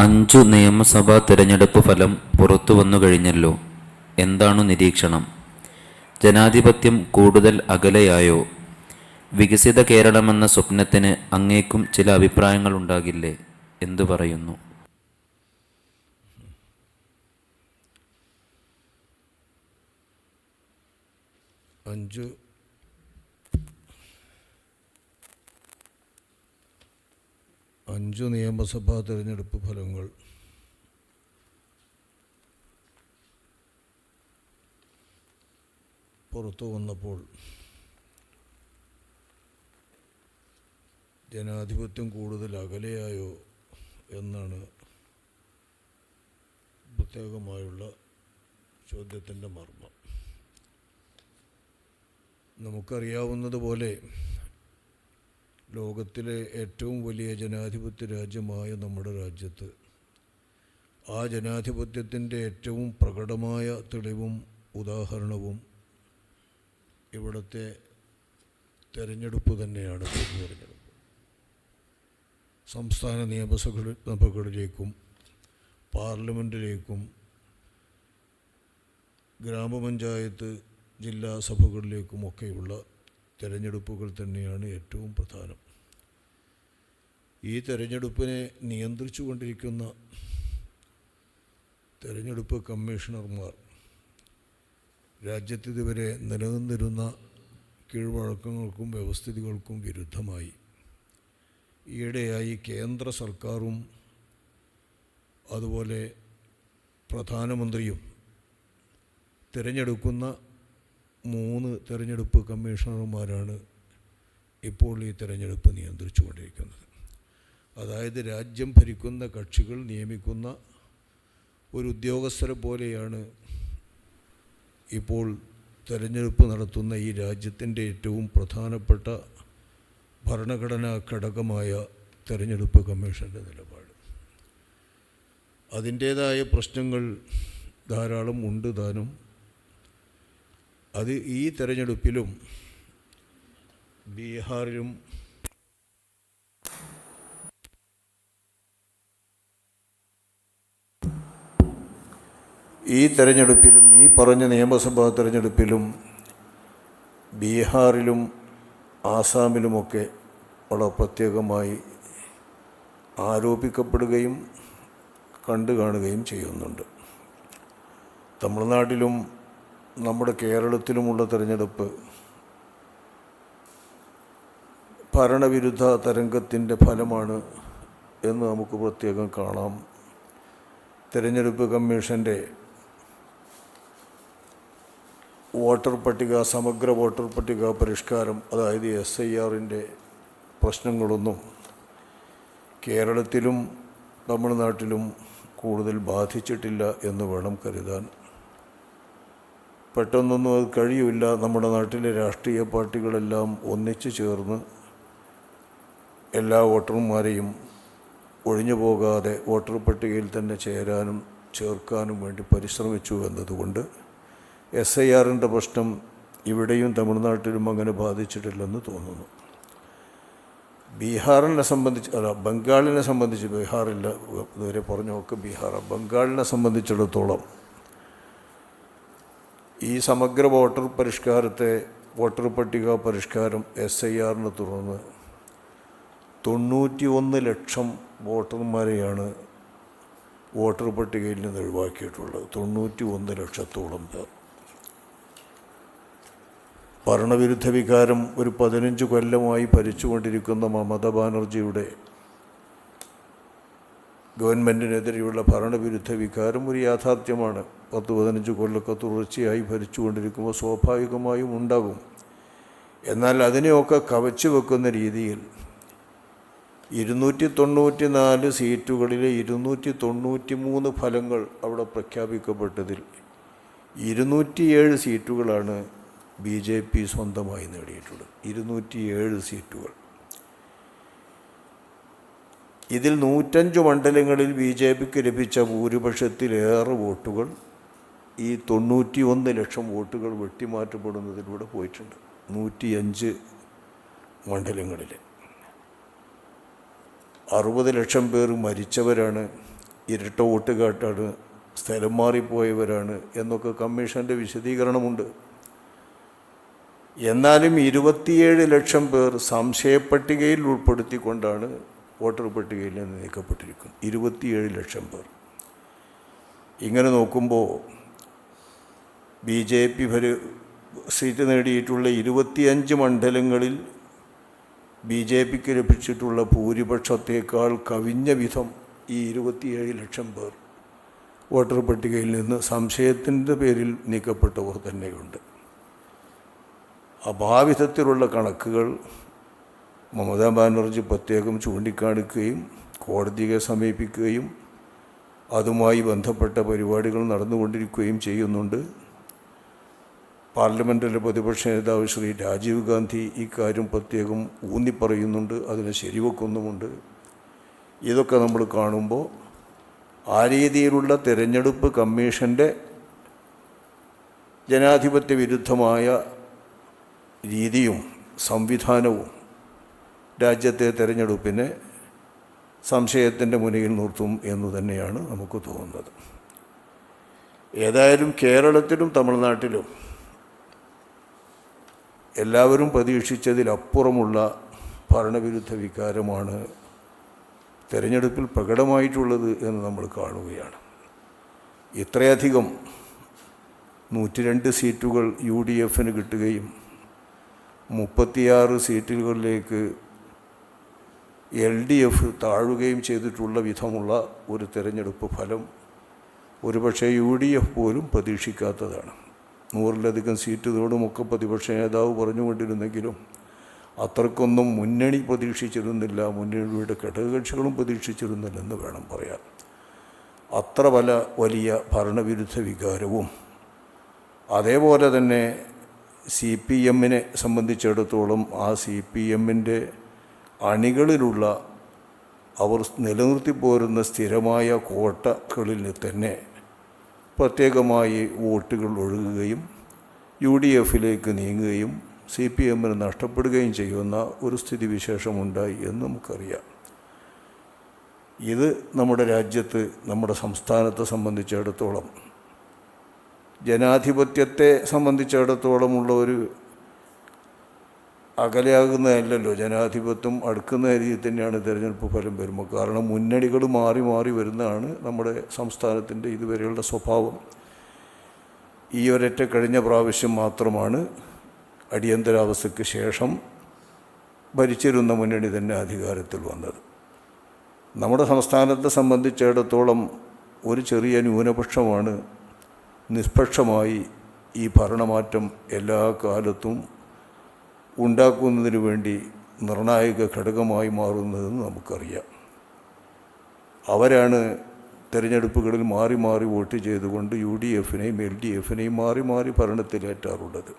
5 നിയമസഭാ തിരഞ്ഞെടുപ്പ് ഫലം പുറത്തുവന്നു കഴിഞ്ഞല്ലോ. എന്താണു നിരീക്ഷണം? ജനാധിപത്യം കൂടുതൽ അകലെയായോ? വികസിത കേരളമെന്ന സ്വപ്നത്തിന് അങ്ങേക്കും ചില അഭിപ്രായങ്ങളുണ്ടാകില്ലേ? എന്തു പറയുന്നു? അഞ്ചു നിയമസഭാ തിരഞ്ഞെടുപ്പ് ഫലങ്ങൾ പുറത്തു വന്നപ്പോൾ ജനാധിപത്യം കൂടുതൽ അകലെയായോ എന്നാണ് പ്രത്യേകമായുള്ള ചോദ്യത്തിൻ്റെ മർമ്മം. നമുക്കറിയാവുന്നതുപോലെ ലോകത്തിലെ ഏറ്റവും വലിയ ജനാധിപത്യ രാജ്യമായ നമ്മുടെ രാജ്യത്ത് ആ ജനാധിപത്യത്തിൻ്റെ ഏറ്റവും പ്രകടമായ തെളിവും ഉദാഹരണവും ഇവിടുത്തെ തെരഞ്ഞെടുപ്പ് തന്നെയാണ്. തെരഞ്ഞെടുപ്പ് സംസ്ഥാന നിയമസഭകളിലേക്കും പാർലമെൻറ്റിലേക്കും ഗ്രാമപഞ്ചായത്ത് ജില്ലാ സഭകളിലേക്കുമൊക്കെയുള്ള തെരഞ്ഞെടുപ്പുകൾ തന്നെയാണ് ഏറ്റവും പ്രധാനം. ഈ തെരഞ്ഞെടുപ്പിനെ നിയന്ത്രിച്ചു കൊണ്ടിരിക്കുന്ന തെരഞ്ഞെടുപ്പ് കമ്മീഷണർമാർ രാജ്യത്തിതുവരെ നിലനിന്നിരുന്ന കീഴ്വഴക്കങ്ങൾക്കും വ്യവസ്ഥിതികൾക്കും വിരുദ്ധമായി ഈയിടെയായി കേന്ദ്ര സർക്കാരും അതുപോലെ പ്രധാനമന്ത്രിയും തിരഞ്ഞെടുക്കുന്ന 3 തെരഞ്ഞെടുപ്പ് കമ്മീഷണർമാരാണ് ഇപ്പോൾ ഈ തെരഞ്ഞെടുപ്പ് നിയന്ത്രിച്ചു കൊണ്ടിരിക്കുന്നത്. അതായത് രാജ്യം ഭരിക്കുന്ന കക്ഷികൾ നിയമിക്കുന്ന ഒരു ഉദ്യോഗസ്ഥരെ പോലെയാണ് ഇപ്പോൾ തെരഞ്ഞെടുപ്പ് നടത്തുന്ന ഈ രാജ്യത്തിൻ്റെ ഏറ്റവും പ്രധാനപ്പെട്ട ഭരണഘടനാ ഘടകമായ തെരഞ്ഞെടുപ്പ് കമ്മീഷൻ്റെ നിലപാട്. അതിൻ്റേതായ പ്രശ്നങ്ങൾ ധാരാളം ഉണ്ട് താനും. അത് ഈ തെരഞ്ഞെടുപ്പിലും ബീഹാറിലും ഈ പറഞ്ഞ നിയമസഭാ തെരഞ്ഞെടുപ്പിലും ബീഹാറിലും ആസാമിലുമൊക്കെ വളരെ പ്രത്യേകമായി ആരോപിക്കപ്പെടുകയും കണ്ടു കാണുകയും ചെയ്യുന്നുണ്ട്. തമിഴ്നാട്ടിലും നമ്മുടെ കേരളത്തിലുമുള്ള തെരഞ്ഞെടുപ്പ് ഭരണവിരുദ്ധ തരംഗത്തിൻ്റെ ഫലമാണ് എന്ന് നമുക്ക് പ്രത്യേകം കാണാം. തെരഞ്ഞെടുപ്പ് കമ്മീഷൻ്റെ വോട്ടർ പട്ടിക, സമഗ്ര വോട്ടർ പട്ടിക പരിഷ്കാരം, അതായത് SIRൻ്റെ പ്രശ്നങ്ങളൊന്നും കേരളത്തിലും തമിഴ്നാട്ടിലും കൂടുതൽ ബാധിച്ചിട്ടില്ല എന്ന് വേണം കരുതാൻ. പെട്ടെന്നൊന്നും അത് കഴിയില്ല. നമ്മുടെ നാട്ടിലെ രാഷ്ട്രീയ പാർട്ടികളെല്ലാം ഒന്നിച്ചു ചേർന്ന് എല്ലാ വോട്ടർമാരെയും ഒഴിഞ്ഞു പോകാതെ വോട്ടർ പട്ടികയിൽ തന്നെ ചേർക്കാനും വേണ്ടി പരിശ്രമിച്ചു എന്നതുകൊണ്ട് SIRൻ്റെ പ്രശ്നം ഇവിടെയും തമിഴ്നാട്ടിലും അങ്ങനെ ബാധിച്ചിട്ടില്ലെന്ന് തോന്നുന്നു. ബംഗാളിനെ സംബന്ധിച്ച് ബീഹാറില്ല, ഇതുവരെ പറഞ്ഞു നോക്ക് ബീഹാറാണ്. ബംഗാളിനെ സംബന്ധിച്ചിടത്തോളം ഈ സമഗ്ര വോട്ടർ പട്ടിക പരിഷ്കാരം SIRനെ തുടർന്ന് 91 ലക്ഷം വോട്ടർമാരെയാണ് വോട്ടർ പട്ടികയിൽ നിന്ന് ഒഴിവാക്കിയിട്ടുള്ളത്. 91 ലക്ഷത്തോളം പേർ. ഭരണവിരുദ്ധ വികാരം ഒരു 15 കൊല്ലമായി ഭരിച്ചുകൊണ്ടിരിക്കുന്ന മമതാ ബാനർജിയുടെ ഗവൺമെൻറ്റിനെതിരെയുള്ള ഭരണവിരുദ്ധ വികാരം ഒരു യാഥാർത്ഥ്യമാണ്. 10-15 കൊല്ലമൊക്കെ തുടർച്ചയായി ഭരിച്ചുകൊണ്ടിരിക്കുമ്പോൾ സ്വാഭാവികമായും ഉണ്ടാകും. എന്നാൽ അതിനെയൊക്കെ കവച്ചു വെക്കുന്ന രീതിയിൽ 294 സീറ്റുകളിലെ 293 ഫലങ്ങൾ അവിടെ പ്രഖ്യാപിക്കപ്പെട്ടതിൽ 207 സീറ്റുകളാണ് BJP സ്വന്തമായി നേടിയിട്ടുള്ളത്. 207 സീറ്റുകൾ. ഇതിൽ 105 മണ്ഡലങ്ങളിൽ BJPക്ക് ലഭിച്ച ഭൂരിപക്ഷത്തിലേറെ വോട്ടുകൾ ഈ 91 ലക്ഷം വോട്ടുകൾ വെട്ടിമാറ്റപ്പെടുന്നതിലൂടെ പോയിട്ടുണ്ട്. 105 മണ്ഡലങ്ങളിൽ 60 ലക്ഷം പേർ മരിച്ചവരാണ്. ഇരട്ട വോട്ട് കാട്ടാണ്, സ്ഥലം മാറിപ്പോയവരാണ് എന്നൊക്കെ കമ്മീഷൻ്റെ വിശദീകരണമുണ്ട്. എന്നാലും 27 ലക്ഷം പേർ സംശയപ്പട്ടികയിൽ ഉൾപ്പെടുത്തിക്കൊണ്ടാണ് വോട്ടർ പട്ടികയിൽ നിന്ന് നീക്കപ്പെട്ടിരിക്കുന്നത്. 27 ലക്ഷം പേർ. ഇങ്ങനെ നോക്കുമ്പോൾ BJP സീറ്റ് നേടിയിട്ടുള്ള 25 മണ്ഡലങ്ങളിൽ BJPക്ക് ലഭിച്ചിട്ടുള്ള ഭൂരിപക്ഷത്തേക്കാൾ കവിഞ്ഞ വിധം ഈ 27 ലക്ഷം പേർ വോട്ടർ പട്ടികയിൽ നിന്ന് സംശയത്തിൻ്റെ പേരിൽ നീക്കപ്പെട്ടവർ തന്നെയുണ്ട്. അഭാവിധത്തിലുള്ള കണക്കുകൾ മമതാ ബാനർജി പ്രത്യേകം ചൂണ്ടിക്കാണിക്കുകയും കോടതിയെ സമീപിക്കുകയും അതുമായി ബന്ധപ്പെട്ട പരിപാടികൾ നടന്നുകൊണ്ടിരിക്കുകയും ചെയ്യുന്നുണ്ട്. പാർലമെൻറ്റിലെ പ്രതിപക്ഷ നേതാവ് ശ്രീ രാജീവ് ഗാന്ധി ഇക്കാര്യം പ്രത്യേകം ഊന്നിപ്പറയുന്നുണ്ട്, അതിനെ ശരിവെക്കുന്നുമുണ്ട്. ഇതൊക്കെ നമ്മൾ കാണുമ്പോൾ ആ രീതിയിലുള്ള തിരഞ്ഞെടുപ്പ് കമ്മീഷൻ്റെ ജനാധിപത്യ വിരുദ്ധമായ രീതിയും സംവിധാനവും രാജ്യത്തെ തിരഞ്ഞെടുപ്പിനെ സംശയത്തിൻ്റെ മുനയിൽ നിർത്തും എന്ന് തന്നെയാണ് നമുക്ക് തോന്നുന്നത്. ഏതായാലും കേരളത്തിലും തമിഴ്നാട്ടിലും എല്ലാവരും പ്രതീക്ഷിച്ചതിലപ്പുറമുള്ള ഭരണവിരുദ്ധ വികാരമാണ് തിരഞ്ഞെടുപ്പിൽ പ്രകടമായിട്ടുള്ളത് എന്ന് നമ്മൾ കാണുകയാണ്. ഇത്രയധികം 102 സീറ്റുകൾ UDFന് കിട്ടുകയും 36 സീറ്റുകളിലേക്ക് LDF താഴുകയും ചെയ്തിട്ടുള്ള വിധമുള്ള ഒരു തിരഞ്ഞെടുപ്പ് ഫലം ഒരുപക്ഷെ UDF പോലും പ്രതീക്ഷിക്കാത്തതാണ്. 100-ലധികം സീറ്റുകളോടുമൊക്കെ പ്രതിപക്ഷ നേതാവ് പറഞ്ഞുകൊണ്ടിരുന്നെങ്കിലും അത്രക്കൊന്നും മുന്നണി പ്രതീക്ഷിച്ചിരുന്നില്ല, മുന്നണിയുടെ ഘടകകക്ഷികളും പ്രതീക്ഷിച്ചിരുന്നില്ലെന്ന് വേണം പറയാൻ. അത്ര വലിയ ഭരണവിരുദ്ധ വികാരവും അതേപോലെ തന്നെ CPMനെ സംബന്ധിച്ചിടത്തോളം ആ CPMൻ്റെ അണികളിലുള്ള അവർ നിലനിർത്തിപ്പോരുന്ന സ്ഥിരമായ കോട്ടകളിൽ തന്നെ പ്രത്യേകമായി വോട്ടുകൾ ഒഴുകുകയും UDFിലേക്ക് നീങ്ങുകയും CPMന് നഷ്ടപ്പെടുകയും ചെയ്യുന്ന ഒരു സ്ഥിതിവിശേഷമുണ്ടായി എന്ന് നമുക്കറിയാം. ഇത് നമ്മുടെ രാജ്യത്ത്, നമ്മുടെ സംസ്ഥാനത്തെ സംബന്ധിച്ചിടത്തോളം, ജനാധിപത്യത്തെ സംബന്ധിച്ചിടത്തോളമുള്ള ഒരു അകലെയാകുന്നതല്ലല്ലോ. ജനാധിപത്യം അടുക്കുന്ന രീതിയിൽ തന്നെയാണ് തിരഞ്ഞെടുപ്പ് ഫലം വരുമ്പോൾ. കാരണം മുന്നണികൾ മാറി മാറി വരുന്നതാണ് നമ്മുടെ സംസ്ഥാനത്തിൻ്റെ ഇതുവരെയുള്ള സ്വഭാവം. ഈ ഒരൊറ്റ കഴിഞ്ഞ പ്രാവശ്യം മാത്രമാണ് അടിയന്തരാവസ്ഥയ്ക്ക് ശേഷം ഭരിച്ചിരുന്ന മുന്നണി തന്നെ അധികാരത്തിൽ വന്നത്. നമ്മുടെ സംസ്ഥാനത്തെ സംബന്ധിച്ചിടത്തോളം ഒരു ചെറിയ ന്യൂനപക്ഷമാണ് നിഷ്പക്ഷമായി ഈ ഭരണമാറ്റം എല്ലാ കാലത്തും ഉണ്ടാക്കുന്നതിന് വേണ്ടി നിർണായക ഘടകമായി മാറുന്നതെന്ന് നമുക്കറിയാം. അവരാണ് തിരഞ്ഞെടുപ്പുകളിൽ മാറി മാറി വോട്ട് ചെയ്തുകൊണ്ട് UDFനെയും LDFനെയും മാറി മാറി ഭരണത്തിലേറ്റാറുള്ളത്.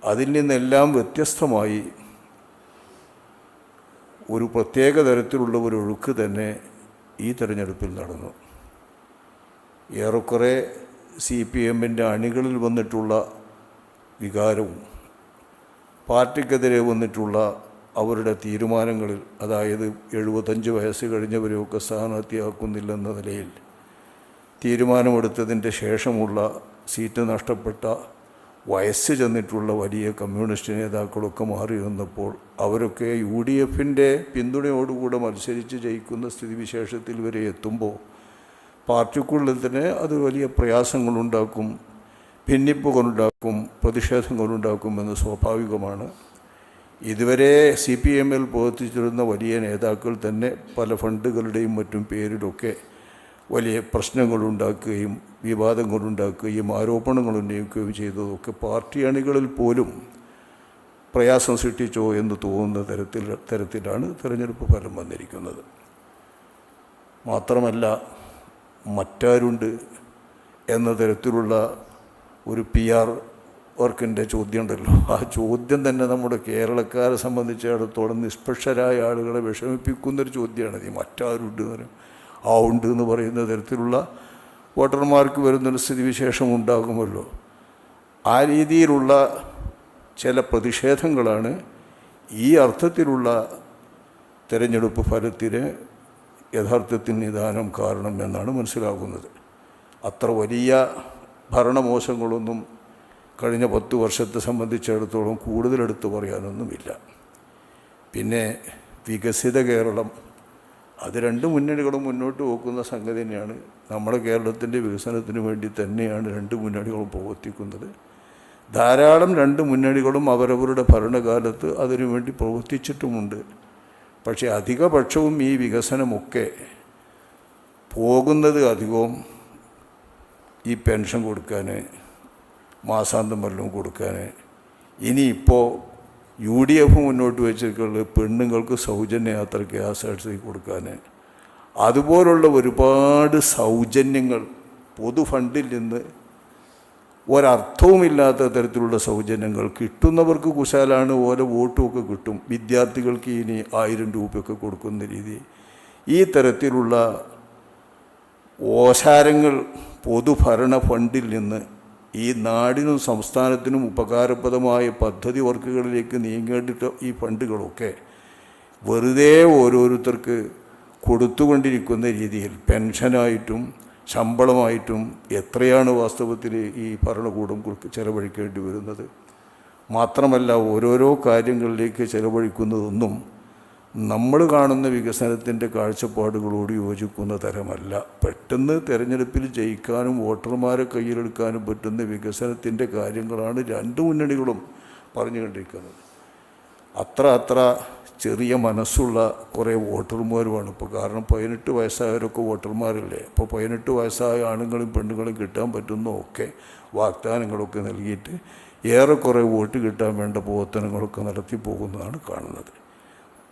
അതിൽ നിന്നെല്ലാം വ്യത്യസ്തമായി ഒരു പ്രത്യേക തരത്തിലുള്ള ഒരു ഒഴുക്ക് തന്നെ ഈ തിരഞ്ഞെടുപ്പിൽ നടന്നു. ഏറെക്കുറെ CPMൻ്റെ അണികളിൽ വന്നിട്ടുള്ള വികാരവും പാർട്ടിക്കെതിരെ വന്നിട്ടുള്ള അവരുടെ തീരുമാനങ്ങളിൽ, അതായത് 75 വയസ്സ് കഴിഞ്ഞവരെയൊക്കെ സ്ഥാനാർത്ഥിയാക്കുന്നില്ലെന്ന നിലയിൽ തീരുമാനമെടുത്തതിൻ്റെ ശേഷമുള്ള സീറ്റ് നഷ്ടപ്പെട്ട വയസ്സ് ചെന്നിട്ടുള്ള വലിയ കമ്മ്യൂണിസ്റ്റ് നേതാക്കളൊക്കെ മാറി വന്നപ്പോൾ അവരൊക്കെ UDFൻ്റെ പിന്തുണയോടുകൂടെ മത്സരിച്ച് ജയിക്കുന്ന സ്ഥിതിവിശേഷത്തിൽ വരെ എത്തുമ്പോൾ പാർട്ടിക്കുള്ളിൽ തന്നെ അത് വലിയ പ്രയാസങ്ങളുണ്ടാക്കും, ഭിന്നിപ്പുകളുണ്ടാക്കും, പ്രതിഷേധങ്ങളുണ്ടാക്കുമെന്ന് സ്വാഭാവികമാണ്. ഇതുവരെ CPMൽ പ്രവർത്തിച്ചിരുന്ന വലിയ നേതാക്കൾ തന്നെ പല ഫണ്ടുകളുടെയും മറ്റും പേരിലൊക്കെ വലിയ പ്രശ്നങ്ങളുണ്ടാക്കുകയും വിവാദങ്ങളുണ്ടാക്കുകയും ആരോപണങ്ങൾ ഉന്നയിക്കുകയും ചെയ്തതൊക്കെ പാർട്ടി അണികളിൽ പോലും പ്രയാസം സൃഷ്ടിച്ചോ എന്ന് തോന്നുന്ന തരത്തിലാണ് തിരഞ്ഞെടുപ്പ് ഫലം വന്നിരിക്കുന്നത്. മാത്രമല്ല, മറ്റാരുണ്ട് എന്ന തരത്തിലുള്ള ഒരു PR വർക്കിൻ്റെ ചോദ്യം ഉണ്ടല്ലോ. ആ ചോദ്യം തന്നെ നമ്മുടെ കേരളക്കാരെ സംബന്ധിച്ചിടത്തോളം നിഷ്പക്ഷരായ ആളുകളെ വിഷമിപ്പിക്കുന്നൊരു ചോദ്യമാണ്. ഈ മറ്റാരുണ്ട് എന്ന് പറയും, ആ ഉണ്ട് എന്ന് പറയുന്ന തരത്തിലുള്ള വോട്ടർമാർക്ക് വരുന്നൊരു സ്ഥിതിവിശേഷം ഉണ്ടാകുമല്ലോ. ആ രീതിയിലുള്ള ചില പ്രതിഷേധങ്ങളാണ് ഈ അർത്ഥത്തിലുള്ള തിരഞ്ഞെടുപ്പ് ഫലത്തിന് യഥാർത്ഥത്തിൽ നിദാനം കാരണം എന്നാണ് മനസ്സിലാകുന്നത്. അത്ര വലിയ ഭരണമോശങ്ങളൊന്നും കഴിഞ്ഞ 10 വർഷത്തെ സംബന്ധിച്ചിടത്തോളം കൂടുതലെടുത്ത് പറയാനൊന്നുമില്ല. പിന്നെ വികസിത കേരളം, അത് രണ്ട് മുന്നണികളും മുന്നോട്ട് പോക്കുന്ന സംഗതി തന്നെയാണ്. നമ്മുടെ കേരളത്തിൻ്റെ വികസനത്തിന് വേണ്ടി തന്നെയാണ് രണ്ട് മുന്നണികളും പ്രവർത്തിക്കുന്നത്. ധാരാളം രണ്ട് മുന്നണികളും അവരവരുടെ ഭരണകാലത്ത് അതിനുവേണ്ടി പ്രവർത്തിച്ചിട്ടുമുണ്ട്. പക്ഷേ അധിക പക്ഷവും ഈ വികസനമൊക്കെ പോകുന്നത് അധികവും ഈ പെൻഷൻ കൊടുക്കാൻ, മാസാന്തം വല്ലതും കൊടുക്കാൻ, ഇനിയിപ്പോൾ UDF മുന്നോട്ട് വെച്ചിട്ടുള്ളത് പെണ്ണുങ്ങൾക്ക് സൗജന്യ യാത്ര KSRTC കൊടുക്കാൻ, അതുപോലുള്ള ഒരുപാട് സൗജന്യങ്ങൾ പൊതു ഫണ്ടിൽ നിന്ന് ഒരർത്ഥവുമില്ലാത്ത തരത്തിലുള്ള സൗജന്യങ്ങൾ കിട്ടുന്നവർക്ക് കുശാലാണ്, ഓരോ വോട്ടുമൊക്കെ കിട്ടും. വിദ്യാർത്ഥികൾക്ക് ഇനി 1000 രൂപയൊക്കെ കൊടുക്കുന്ന രീതി, ഈ തരത്തിലുള്ള ഓശാരങ്ങൾ പൊതുഭരണ ഫണ്ടിൽ നിന്ന് ഈ നാടിനും സംസ്ഥാനത്തിനും ഉപകാരപ്രദമായ പദ്ധതി വർക്കുകളിലേക്ക് നീങ്ങേണ്ടിട്ട് ഈ ഫണ്ടുകളൊക്കെ വെറുതെ ഓരോരുത്തർക്ക് കൊടുത്തുകൊണ്ടിരിക്കുന്ന രീതിയിൽ പെൻഷനായിട്ടും ശമ്പളമായിട്ടും എത്രയാണ് വാസ്തവത്തിൽ ഈ ഭരണകൂടം ചെലവഴിക്കേണ്ടി വരുന്നത്. മാത്രമല്ല ഓരോരോ കാര്യങ്ങളിലേക്ക് ചെലവഴിക്കുന്നതൊന്നും നമ്മൾ കാണുന്ന വികസനത്തിൻ്റെ കാഴ്ചപ്പാടുകളോട് യോജിക്കുന്ന തരമല്ല. പെട്ടെന്ന് തിരഞ്ഞെടുപ്പിൽ ജയിക്കാനും വോട്ടർമാരെ കയ്യിലെടുക്കാനും പറ്റുന്ന വികസനത്തിൻ്റെ കാര്യങ്ങളാണ് രണ്ട് മുന്നണികളും പറഞ്ഞുകൊണ്ടിരിക്കുന്നത്. അത്ര ചെറിയ മനസ്സുള്ള കുറേ വോട്ടർമാരുമാണ് ഇപ്പോൾ. കാരണം 18 വയസ്സായവരൊക്കെ വോട്ടർമാരല്ലേ. അപ്പോൾ 18 വയസ്സായ ആണുങ്ങളും പെണ്ണുങ്ങളും കിട്ടാൻ പറ്റുന്നതൊക്കെ വാഗ്ദാനങ്ങളൊക്കെ നൽകിയിട്ട് ഏറെക്കുറെ വോട്ട് കിട്ടാൻ വേണ്ട പ്രവർത്തനങ്ങളൊക്കെ നടത്തി പോകുന്നതാണ് കാണുന്നത്.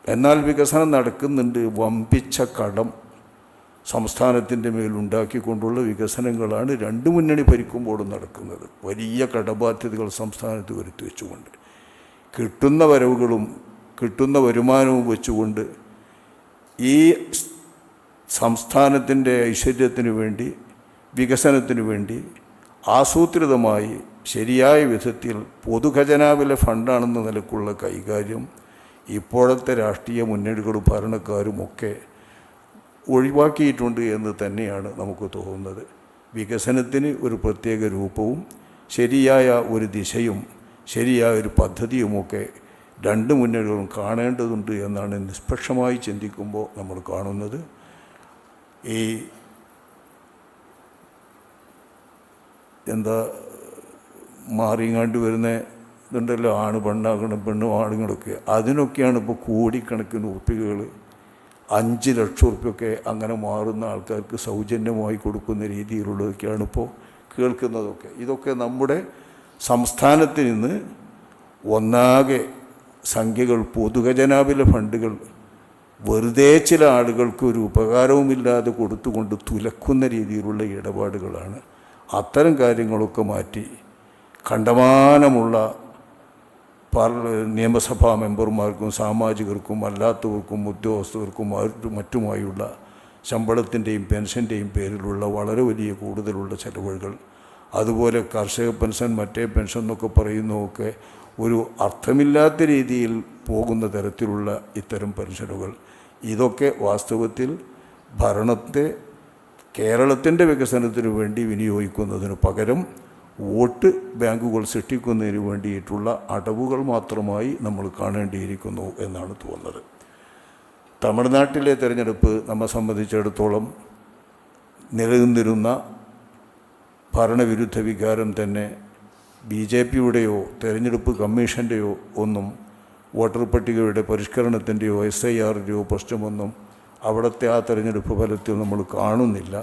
എന്നാൽ വികസനം നടക്കുന്നുണ്ട്. വമ്പിച്ച കടം സംസ്ഥാനത്തിൻ്റെ മേലുണ്ടാക്കിക്കൊണ്ടുള്ള വികസനങ്ങളാണ് രണ്ട് മുന്നണി ഭരിക്കുമ്പോഴും നടക്കുന്നത്. വലിയ കടബാധ്യതകൾ സംസ്ഥാനത്ത് വരുത്തി വെച്ചുകൊണ്ട് കിട്ടുന്ന വരവുകളും കിട്ടുന്ന വരുമാനവും വെച്ചുകൊണ്ട് ഈ സംസ്ഥാനത്തിൻ്റെ ഐശ്വര്യത്തിന് വേണ്ടി വികസനത്തിന് വേണ്ടി ആസൂത്രിതമായി ശരിയായ വിധത്തിൽ പൊതുഖജനാവിലെ ഫണ്ടാണെന്ന നിലക്കുള്ള കൈകാര്യം ഇപ്പോഴത്തെ രാഷ്ട്രീയ മുന്നണികളും ഭരണക്കാരുമൊക്കെ ഒഴിവാക്കിയിട്ടുണ്ട് എന്ന് തന്നെയാണ് നമുക്ക് തോന്നുന്നത്. വികസനത്തിന് ഒരു പ്രത്യേക രൂപവും ശരിയായ ഒരു ദിശയും ശരിയായ ഒരു പദ്ധതിയുമൊക്കെ രണ്ട് മുന്നണികളും കാണേണ്ടതുണ്ട് എന്നാണ് നിഷ്പക്ഷമായി ചിന്തിക്കുമ്പോൾ നമ്മൾ കാണുന്നത്. ഈ മാറിങ്ങാണ്ട് വരുന്ന ഇതുണ്ടല്ലോ, ആണ് പെണ്ണാകണം, പെണ്ണും ആണുങ്ങളൊക്കെ, അതിനൊക്കെയാണ് ഇപ്പോൾ കോടിക്കണക്കിന് ഉറുപ്പികകൾ 5 ലക്ഷം ഉറുപ്പിയൊക്കെ അങ്ങനെ മാറുന്ന ആൾക്കാർക്ക് സൗജന്യമായി കൊടുക്കുന്ന രീതിയിലുള്ളതൊക്കെയാണ് ഇപ്പോൾ കേൾക്കുന്നതൊക്കെ. ഇതൊക്കെ നമ്മുടെ സംസ്ഥാനത്തിൽ നിന്ന് ഒന്നാകെ സംഖ്യകൾ പൊതുഖജനാവിലെ ഫണ്ടുകൾ വെറുതെ ചില ആളുകൾക്ക് ഒരു ഉപകാരവുമില്ലാതെ കൊടുത്തുകൊണ്ട് തുലക്കുന്ന രീതിയിലുള്ള ഇടപാടുകളാണ്. അത്തരം കാര്യങ്ങളൊക്കെ മാറ്റി കണ്ടമാനമുള്ള നിയമസഭാ മെമ്പർമാർക്കും സാമാജികർക്കും അല്ലാത്തവർക്കും ഉദ്യോഗസ്ഥർക്കും മറ്റുമായുള്ള ശമ്പളത്തിൻ്റെയും പെൻഷൻ്റെയും പേരിലുള്ള വളരെ വലിയ കൂടുതലുള്ള ചെലവുകൾ, അതുപോലെ കർഷക പെൻഷൻ മറ്റേ പെൻഷൻ എന്നൊക്കെ പറയുന്നതൊക്കെ ഒരു അർത്ഥമില്ലാത്ത രീതിയിൽ പോകുന്ന തരത്തിലുള്ള ഇത്തരം പെൻഷനുകൾ, ഇതൊക്കെ വാസ്തവത്തിൽ ഭരണത്തെ കേരളത്തിൻ്റെ വികസനത്തിന് വേണ്ടി വിനിയോഗിക്കുന്നതിന് പകരം വോട്ട് ബാങ്കുകൾ സൃഷ്ടിക്കുന്നതിന് വേണ്ടിയിട്ടുള്ള അടവുകൾ മാത്രമായി നമ്മൾ കാണേണ്ടിയിരിക്കുന്നു എന്നാണ് തോന്നുന്നത്. തമിഴ്നാട്ടിലെ തിരഞ്ഞെടുപ്പ് നമ്മെ സംബന്ധിച്ചിടത്തോളം നിലനിന്നിരുന്ന ഭരണവിരുദ്ധ വികാരം തന്നെ BJPയുടെയോ തെരഞ്ഞെടുപ്പ് കമ്മീഷൻ്റെയോ ഒന്നും വോട്ടർ പട്ടികയുടെ പരിഷ്കരണത്തിൻ്റെയോ SIRൻ്റെയോ പ്രശ്നമൊന്നും അവിടുത്തെ ആ തെരഞ്ഞെടുപ്പ് ഫലത്തിൽ നമ്മൾ കാണുന്നില്ല.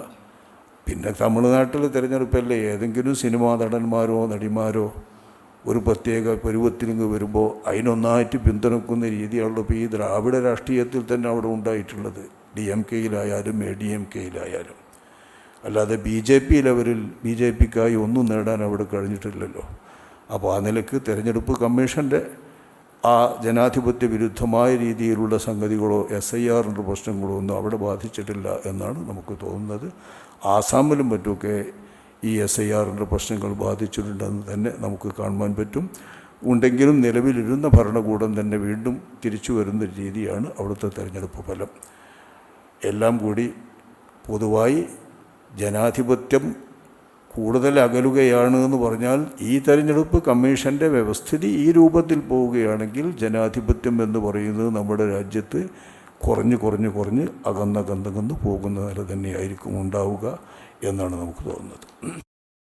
പിന്നെ തമിഴ്നാട്ടിലെ തിരഞ്ഞെടുപ്പല്ലേ, ഏതെങ്കിലും സിനിമാ നടന്മാരോ നടിമാരോ ഒരു പ്രത്യേക പരുവത്തിലിങ്ങ് വരുമ്പോൾ അതിനൊന്നായിട്ട് പിന്തുണക്കുന്ന രീതിയാണല്ലോ ഇപ്പോൾ ഈ ദ്രാവിഡ രാഷ്ട്രീയത്തിൽ തന്നെ അവിടെ ഉണ്ടായിട്ടുള്ളത്. DMKയിലായാലും ADMKയിലായാലും. അല്ലാതെ BJP ലെവലിൽ BJPക്കായി ഒന്നും നേടാൻ അവിടെ കഴിഞ്ഞിട്ടില്ലല്ലോ. അപ്പോൾ ആ നിലയ്ക്ക് തിരഞ്ഞെടുപ്പ് കമ്മീഷൻ്റെ ആ ജനാധിപത്യ വിരുദ്ധമായ രീതിയിലുള്ള സംഗതികളോ SIRൻ്റെ പ്രശ്നങ്ങളോ ഒന്നും അവിടെ ബാധിച്ചിട്ടില്ല എന്നാണ് നമുക്ക് തോന്നുന്നത്. ആസാമിലും മറ്റുമൊക്കെ ഈ SIRൻ്റെ പ്രശ്നങ്ങൾ ബാധിച്ചിട്ടുണ്ടെന്ന് തന്നെ നമുക്ക് കാണുവാൻ പറ്റും. ഉണ്ടെങ്കിലും നിലവിലിരുന്ന ഭരണകൂടം തന്നെ വീണ്ടും തിരിച്ചു വരുന്ന രീതിയാണ് അവിടുത്തെ തെരഞ്ഞെടുപ്പ് ഫലം. എല്ലാം കൂടി പൊതുവായി ജനാധിപത്യം കൂടുതൽ അകലുകയാണ് എന്ന് പറഞ്ഞാൽ ഈ തെരഞ്ഞെടുപ്പ് കമ്മീഷൻ്റെ വ്യവസ്ഥിതി ഈ രൂപത്തിൽ പോവുകയാണെങ്കിൽ ജനാധിപത്യം എന്ന് പറയുന്നത് നമ്മുടെ രാജ്യത്ത് കുറഞ്ഞ് അകന്നകന്ന് പോകുന്ന നില തന്നെയായിരിക്കും ഉണ്ടാവുക എന്നാണ് നമുക്ക് തോന്നുന്നത്.